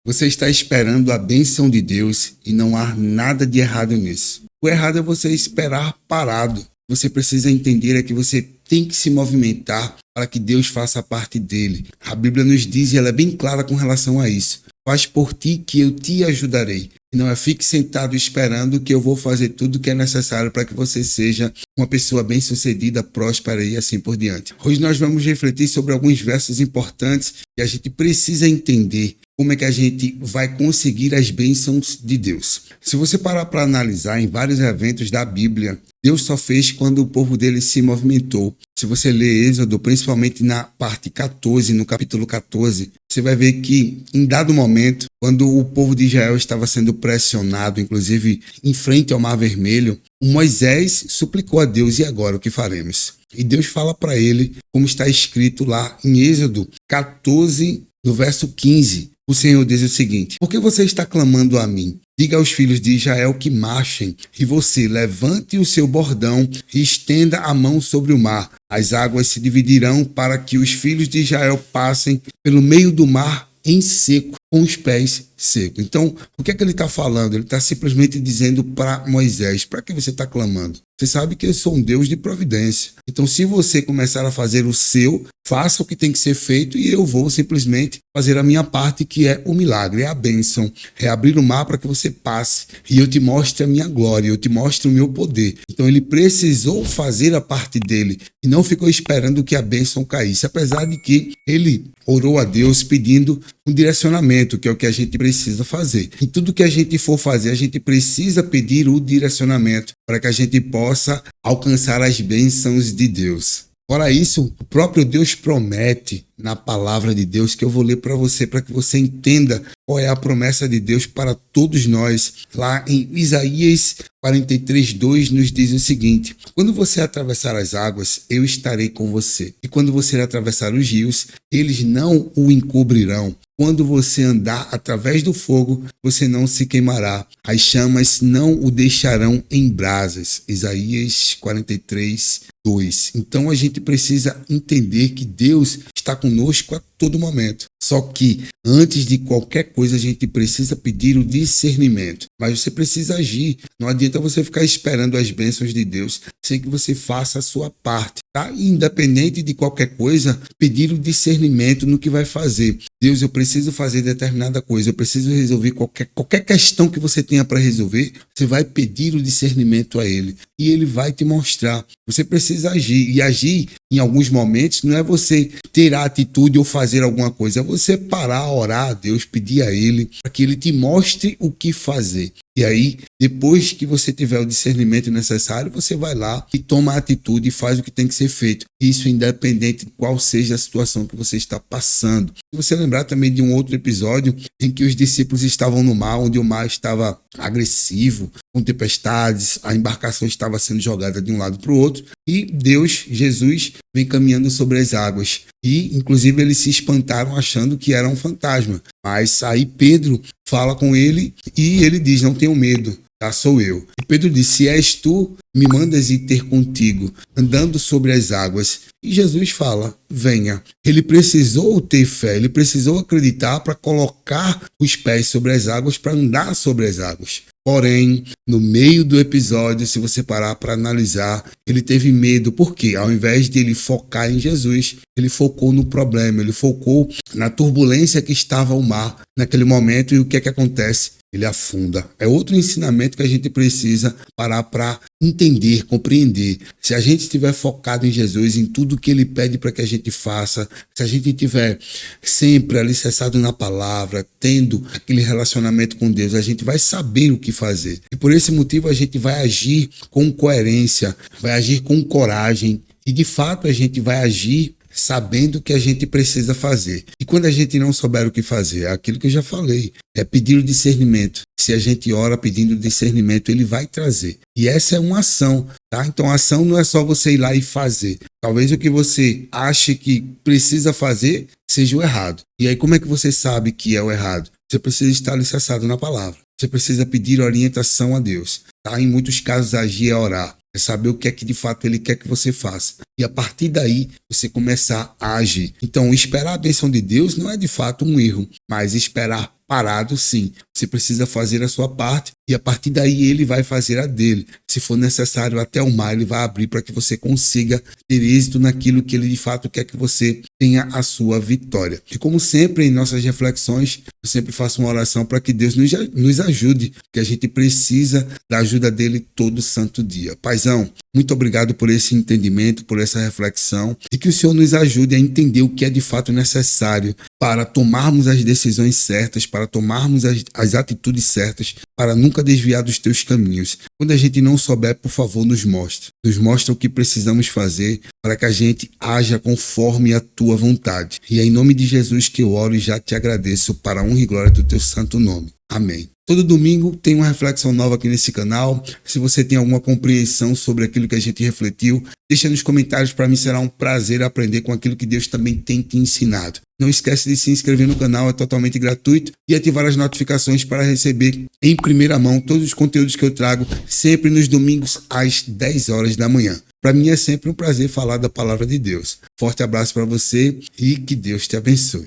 Você está esperando a bênção de Deus e não há nada de errado nisso. O errado é você esperar parado. Você precisa entender que você tem que se movimentar para que Deus faça parte dele. A Bíblia nos diz, e ela é bem clara com relação a isso: faz por ti que eu te ajudarei. E não é fique sentado esperando que eu vou fazer tudo o que é necessário para que você seja uma pessoa bem-sucedida, próspera e assim por diante. Hoje nós vamos refletir sobre alguns versos importantes que a gente precisa entender como é que a gente vai conseguir as bênçãos de Deus. Se você parar para analisar em vários eventos da Bíblia, Deus só fez quando o povo dele se movimentou. Se você ler Êxodo, principalmente na parte 14, no capítulo 14, você vai ver que em dado momento, quando o povo de Israel estava sendo pressionado, inclusive em frente ao Mar Vermelho, Moisés suplicou a Deus: e agora o que faremos? E Deus fala para ele, como está escrito lá em Êxodo 14, no verso 15. O Senhor diz o seguinte: por que você está clamando a mim? Diga aos filhos de Israel que marchem, e você levante o seu bordão e estenda a mão sobre o mar. As águas se dividirão para que os filhos de Israel passem pelo meio do mar em seco, com os pés secos. Então, o que é que ele está falando? Ele está simplesmente dizendo para Moisés: para que você está clamando? Você sabe que eu sou um Deus de providência. Então, se você começar a fazer o seu, faça o que tem que ser feito e eu vou simplesmente fazer a minha parte, que é o milagre, é a bênção, é abrir o mar para que você passe e eu te mostre a minha glória, eu te mostre o meu poder. Então, ele precisou fazer a parte dele e não ficou esperando que a bênção caísse, apesar de que ele orou a Deus pedindo um direcionamento, que é o que a gente precisa fazer. Em tudo que a gente for fazer, a gente precisa pedir o direcionamento para que a gente possa alcançar as bênçãos de Deus. Fora isso, o próprio Deus promete na palavra de Deus, que eu vou ler para que você entenda qual é a promessa de Deus para todos nós. Lá em Isaías 43:2 nos diz o seguinte: quando você atravessar as águas, eu estarei com você. E quando você atravessar os rios, eles não o encobrirão. Quando você andar através do fogo, você não se queimará. As chamas não o deixarão em brasas. Isaías 43:2. Então a gente precisa entender que Deus está conosco a todo momento. Só que antes de qualquer coisa a gente precisa pedir o discernimento. Mas você precisa agir. Não adianta você ficar esperando as bênçãos de Deus sem que você faça a sua parte. Tá? Independente de qualquer coisa, pedir o discernimento no que vai fazer. Deus, eu preciso fazer determinada coisa, eu preciso resolver qualquer questão que você tenha para resolver, você vai pedir o discernimento a Ele e Ele vai te mostrar. Você precisa agir, e agir em alguns momentos não é você ter a atitude ou fazer alguma coisa, é você parar, orar a Deus, pedir a Ele para que Ele te mostre o que fazer. E aí, depois que você tiver o discernimento necessário, você vai lá e toma a atitude e faz o que tem que ser feito. Isso independente de qual seja a situação que você está passando. Se você lembrar também de um outro episódio em que os discípulos estavam no mar, onde o mar estava agressivo, com tempestades, a embarcação estava sendo jogada de um lado para o outro e Deus, Jesus, vem caminhando sobre as águas. E, inclusive, eles se espantaram achando que era um fantasma. Mas aí Pedro fala com ele e ele diz: não tenham medo, tá? Sou eu. E Pedro diz: se és tu, me mandas ir ter contigo, andando sobre as águas. E Jesus fala: venha. Ele precisou ter fé, ele precisou acreditar para colocar os pés sobre as águas, para andar sobre as águas. Porém, no meio do episódio, se você parar para analisar, ele teve medo, porque ao invés de ele focar em Jesus, ele focou no problema, ele focou na turbulência que estava o mar naquele momento, e o que é que acontece? Ele afunda. É outro ensinamento que a gente precisa parar para entender, compreender. Se a gente estiver focado em Jesus, em tudo que Ele pede para que a gente faça, se a gente estiver sempre alicerçado na palavra, tendo aquele relacionamento com Deus, a gente vai saber o que fazer. E por esse motivo a gente vai agir com coerência, vai agir com coragem e de fato a gente vai agir sabendo o que a gente precisa fazer. E quando a gente não souber o que fazer, é aquilo que eu já falei, é pedir o discernimento. Se a gente ora pedindo discernimento, Ele vai trazer. E essa é uma ação, tá? Então a ação não é só você ir lá e fazer. Talvez o que você ache que precisa fazer seja o errado. E aí como é que você sabe que é o errado? Você precisa estar alicerçado na palavra. Você precisa pedir orientação a Deus, tá? Em muitos casos agir é orar. é saber o que é que de fato ele quer que você faça. E a partir daí, você começar a agir. Então, esperar a bênção de Deus não é de fato um erro, mas esperar parado, sim. Você precisa fazer a sua parte e a partir daí ele vai fazer a dele. Se for necessário até o mar, ele vai abrir para que você consiga ter êxito naquilo que ele de fato quer que você tenha a sua vitória. E como sempre, em nossas reflexões, eu sempre faço uma oração para que Deus nos ajude, que a gente precisa da ajuda dele todo santo dia. Paizão, muito obrigado por esse entendimento, por essa reflexão e que o Senhor nos ajude a entender o que é de fato necessário para tomarmos as decisões certas, para tomarmos as atitudes certas, para nunca desviar dos teus caminhos. Quando a gente não souber, por favor, nos mostre. Nos mostra o que precisamos fazer para que a gente haja conforme a tua vontade. E é em nome de Jesus que eu oro e já te agradeço para a honra e glória do teu santo nome. Amém. Todo domingo tem uma reflexão nova aqui nesse canal. Se você tem alguma compreensão sobre aquilo que a gente refletiu, deixa nos comentários. Para mim será um prazer aprender com aquilo que Deus também tem te ensinado. Não esquece de se inscrever no canal, é totalmente gratuito, e ativar as notificações para receber em primeira mão todos os conteúdos que eu trago sempre nos domingos às 10 horas da manhã. Para mim é sempre um prazer falar da palavra de Deus. Forte abraço para você e que Deus te abençoe.